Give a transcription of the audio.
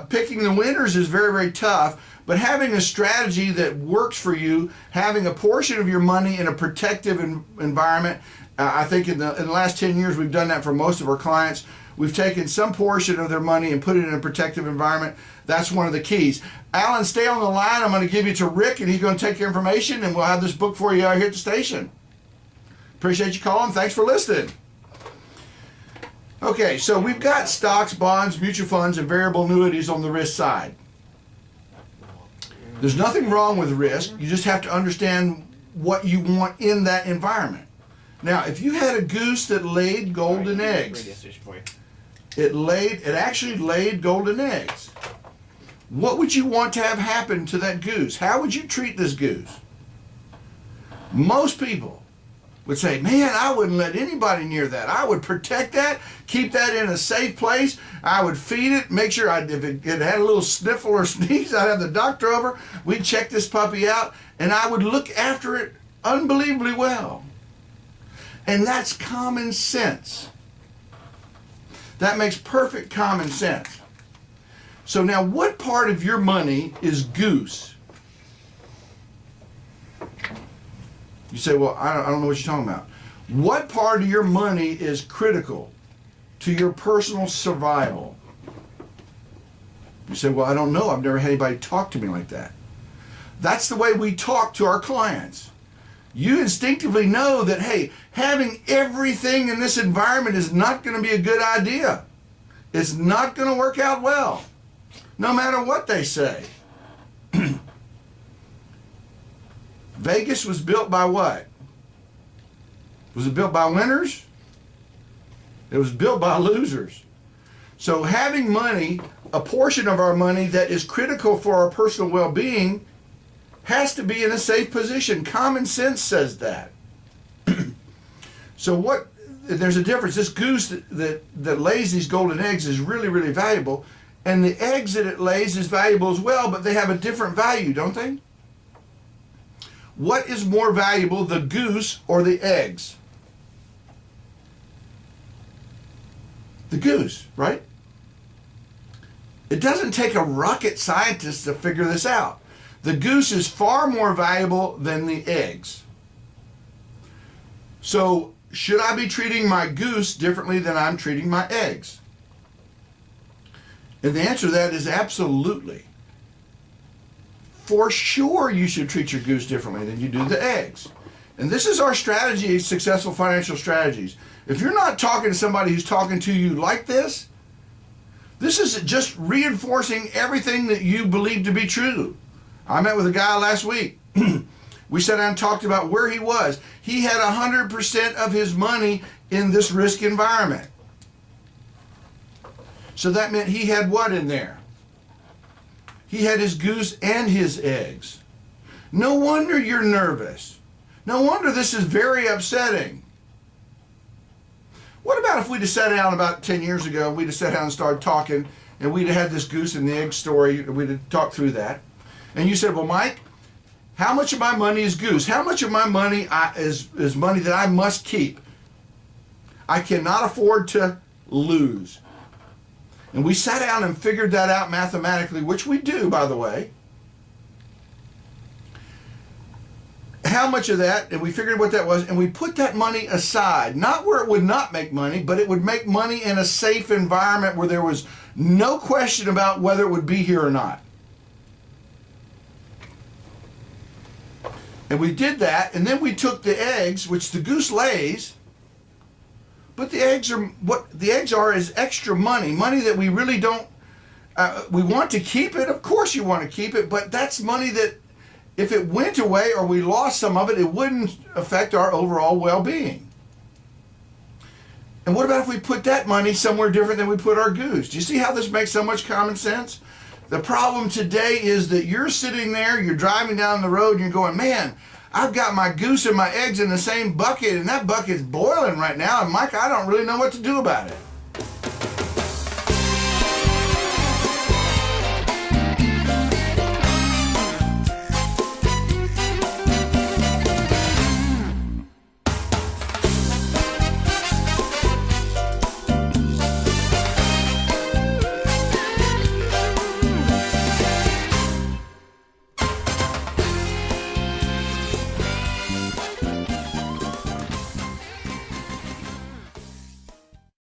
Picking the winners is very, very tough, but having a strategy that works for you, having a portion of your money in a protective environment, I think in the last 10 years we've done that for most of our clients. We've taken some portion of their money and put it in a protective environment. That's one of the keys. Alan, stay on the line. I'm going to give you to Rick, and he's going to take your information, and we'll have this book for you out here at the station. Appreciate you calling. Thanks for listening. Okay, so we've got stocks, bonds, mutual funds, and variable annuities on the risk side. There's nothing wrong with risk. You just have to understand what you want in that environment. Now, if you had a goose that laid golden eggs, it actually laid golden eggs. What would you want to have happen to that goose? How would you treat this goose? Most people would say, man, I wouldn't let anybody near that. I would protect that, keep that in a safe place. I would feed it, make sure if it had a little sniffle or sneeze, I'd have the doctor over. We'd check this puppy out, and I would look after it unbelievably well. And that's common sense. That makes perfect common sense. So now, what part of your money is Goose? You say, well, I don't know what you're talking about. What part of your money is critical to your personal survival? You say, well, I don't know. I've never had anybody talk to me like that. That's the way we talk to our clients. You instinctively know that, hey, having everything in this environment is not going to be a good idea. It's not going to work out well, no matter what they say. Vegas was built by what? Was it built by winners? It was built by losers. So having money, a portion of our money that is critical for our personal well-being, has to be in a safe position. Common sense says that. So there's a difference. This goose that lays these golden eggs is really, really valuable. And the eggs that it lays is valuable as well, but they have a different value, don't they? What is more valuable, the goose or the eggs? The goose, right? It doesn't take a rocket scientist to figure this out. The goose is far more valuable than the eggs. So, should I be treating my goose differently than I'm treating my eggs? And the answer to that is absolutely. For sure you should treat your goose differently than you do the eggs. And this is our strategy, successful financial strategies. If you're not talking to somebody who's talking to you like this is just reinforcing everything that you believe to be true. I met with a guy last week. We sat down and talked about where he was. He had 100% of his money in this risk environment. So that meant he had what in there? He had his goose and his eggs. No wonder you're nervous. No wonder this is very upsetting. What about if we'd have sat down about 10 years ago, we'd have sat down and started talking, and we'd have had this goose and the egg story, we'd have talked through that. And you said, well, Mike, how much of my money is goose? How much of my money is money that I must keep? I cannot afford to lose. And we sat down and figured that out mathematically, which we do, by the way. How much of that, and we figured what that was, and we put that money aside, not where it would not make money, but it would make money in a safe environment where there was no question about whether it would be here or not. And we did that, and then we took the eggs, which the goose lays, but the eggs are, what the eggs are is extra money that we really don't, we want to keep it. Of course you want to keep it, but that's money that if it went away or we lost some of it, it wouldn't affect our overall well-being. And what about if we put that money somewhere different than we put our goose? Do you see how this makes so much common sense? The problem today is that you're sitting there, you're driving down the road, and you're going, man, I've got my goose and my eggs in the same bucket, and that bucket's boiling right now, and Mike, I don't really know what to do about it.